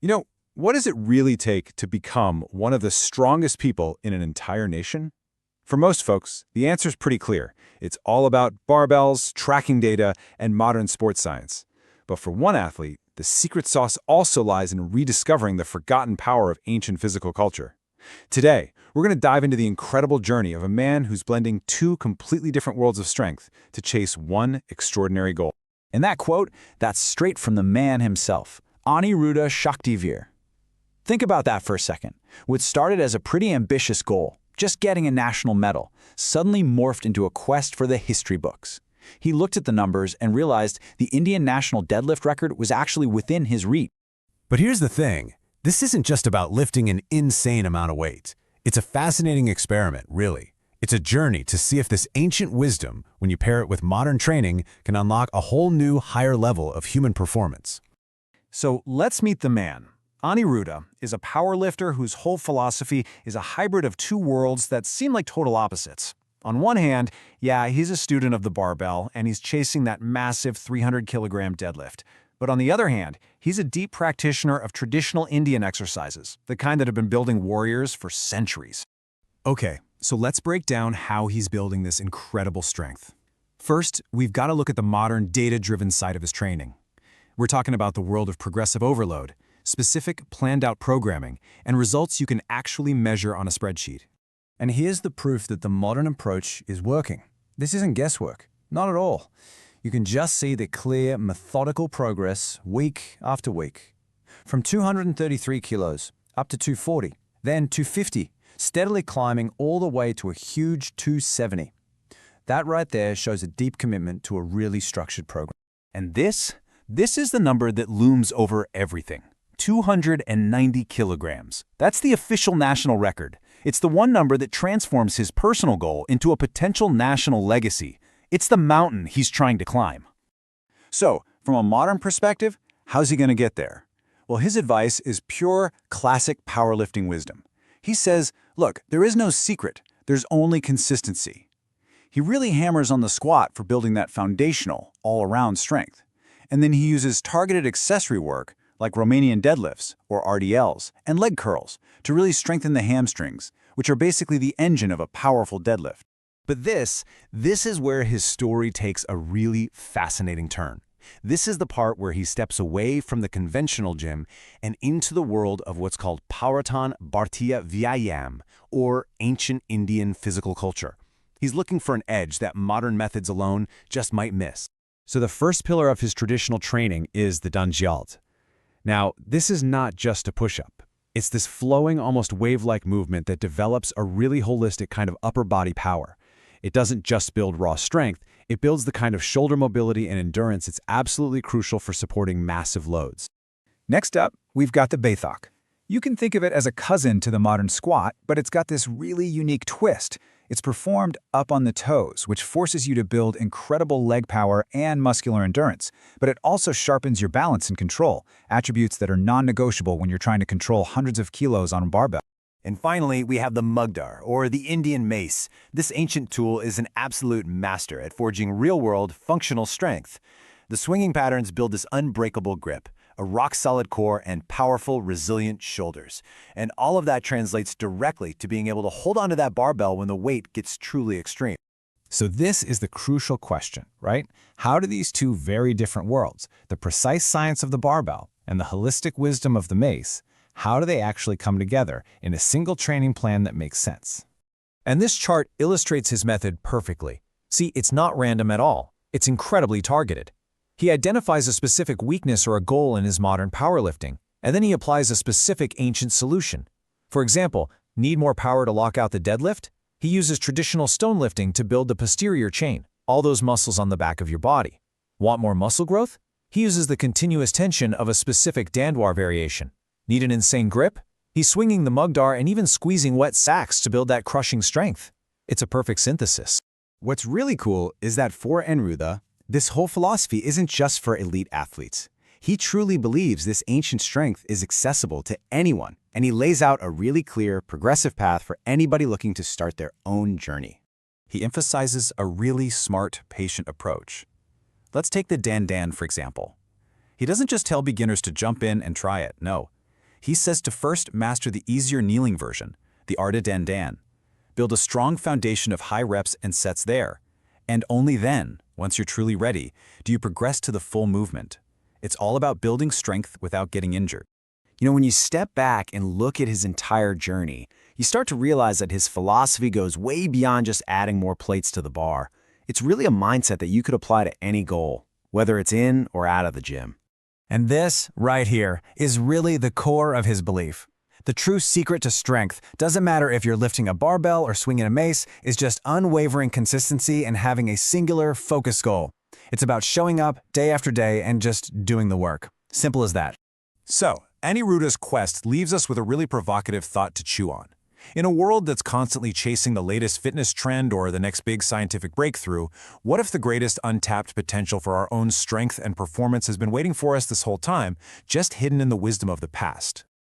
You know, what does it really take to become one of the strongest people in an entire nation? For most folks, the answer is pretty clear. It's all about barbells, tracking data, and modern sports science. But for one athlete, the secret sauce also lies in rediscovering the forgotten power of ancient physical culture. Today, we're going to dive into the incredible journey of a man who's blending two completely different worlds of strength to chase one extraordinary goal. And that quote, that's straight from the man himself, Aniruddha Shaktiveer. Think about that for a second. What started as a pretty ambitious goal, just getting a national medal, suddenly morphed into a quest for the history books. He looked at the numbers and realized the Indian national deadlift record was actually within his reach. But here's the thing. This isn't just about lifting an insane amount of weight. It's a fascinating experiment, really. It's a journey to see if this ancient wisdom, when you pair it with modern training, can unlock a whole new, higher level of human performance. So let's meet the man. Aniruddha is a powerlifter whose whole philosophy is a hybrid of two worlds that seem like total opposites. On one hand, yeah, he's a student of the barbell and he's chasing that massive 300-kilogram deadlift. But on the other hand, he's a deep practitioner of traditional Indian exercises, the kind that have been building warriors for centuries. Okay, so let's break down how he's building this incredible strength. First, we've got to look at the modern data-driven side of his training. We're talking about the world of progressive overload, specific planned-out programming, and results you can actually measure on a spreadsheet. And here's the proof that the modern approach is working. This isn't guesswork, not at all. You can just see the clear, methodical progress week after week. From 233 kilos up to 240, then 250, steadily climbing all the way to a huge 270. That right there shows a deep commitment to a really structured program. And this is the number that looms over everything. 290 kilograms. That's the official national record. It's the one number that transforms his personal goal into a potential national legacy. It's the mountain he's trying to climb. So, from a modern perspective, how's he going to get there? Well, his advice is pure, classic powerlifting wisdom. He says, look, there is no secret. There's only consistency. He really hammers on the squat for building that foundational, all-around strength. And then he uses targeted accessory work, like Romanian deadlifts, or RDLs, and leg curls, to really strengthen the hamstrings, which are basically the engine of a powerful deadlift. But this is where his story takes a really fascinating turn. This is the part where he steps away from the conventional gym and into the world of what's called Puratan Bhartiya Vyayam, or ancient Indian physical culture. He's looking for an edge that modern methods alone just might miss. So the first pillar of his traditional training is the Dangyalt. Now, this is not just a push-up. It's this flowing, almost wave-like movement that develops a really holistic kind of upper body power. It doesn't just build raw strength, it builds the kind of shoulder mobility and endurance that's absolutely crucial for supporting massive loads. Next up, we've got the Baithak. You can think of it as a cousin to the modern squat, but it's got this really unique twist. It's performed up on the toes, which forces you to build incredible leg power and muscular endurance, but it also sharpens your balance and control, attributes that are non-negotiable when you're trying to control hundreds of kilos on a barbell. And finally, we have the Mugdar, or the Indian mace. This ancient tool is an absolute master at forging real-world, functional strength. The swinging patterns build this unbreakable grip, a rock-solid core, and powerful, resilient shoulders. And all of that translates directly to being able to hold onto that barbell when the weight gets truly extreme. So this is the crucial question, right? How do these two very different worlds, the precise science of the barbell and the holistic wisdom of the mace, how do they actually come together in a single training plan that makes sense? And this chart illustrates his method perfectly. See, it's not random at all. It's incredibly targeted. He identifies a specific weakness or a goal in his modern powerlifting, and then he applies a specific ancient solution. For example, need more power to lock out the deadlift? He uses traditional stone lifting to build the posterior chain, all those muscles on the back of your body. Want more muscle growth? He uses the continuous tension of a specific dandwar variation. Need an insane grip? He's swinging the Mugdar and even squeezing wet sacks to build that crushing strength. It's a perfect synthesis. What's really cool is that for Aniruddha, this whole philosophy isn't just for elite athletes. He truly believes this ancient strength is accessible to anyone, and he lays out a really clear, progressive path for anybody looking to start their own journey. He emphasizes a really smart, patient approach. Let's take the Dan for example. He doesn't just tell beginners to jump in and try it, no. He says to first master the easier kneeling version, the Ardha Dandan. Build a strong foundation of high reps and sets there. And only then, once you're truly ready, do you progress to the full movement. It's all about building strength without getting injured. You know, when you step back and look at his entire journey, you start to realize that his philosophy goes way beyond just adding more plates to the bar. It's really a mindset that you could apply to any goal, whether it's in or out of the gym. And this, right here, is really the core of his belief. The true secret to strength doesn't matter if you're lifting a barbell or swinging a mace, is just unwavering consistency and having a singular, focused goal. It's about showing up day after day and just doing the work. Simple as that. So, Aniruddha's quest leaves us with a really provocative thought to chew on. In a world that's constantly chasing the latest fitness trend or the next big scientific breakthrough, what if the greatest untapped potential for our own strength and performance has been waiting for us this whole time, just hidden in the wisdom of the past?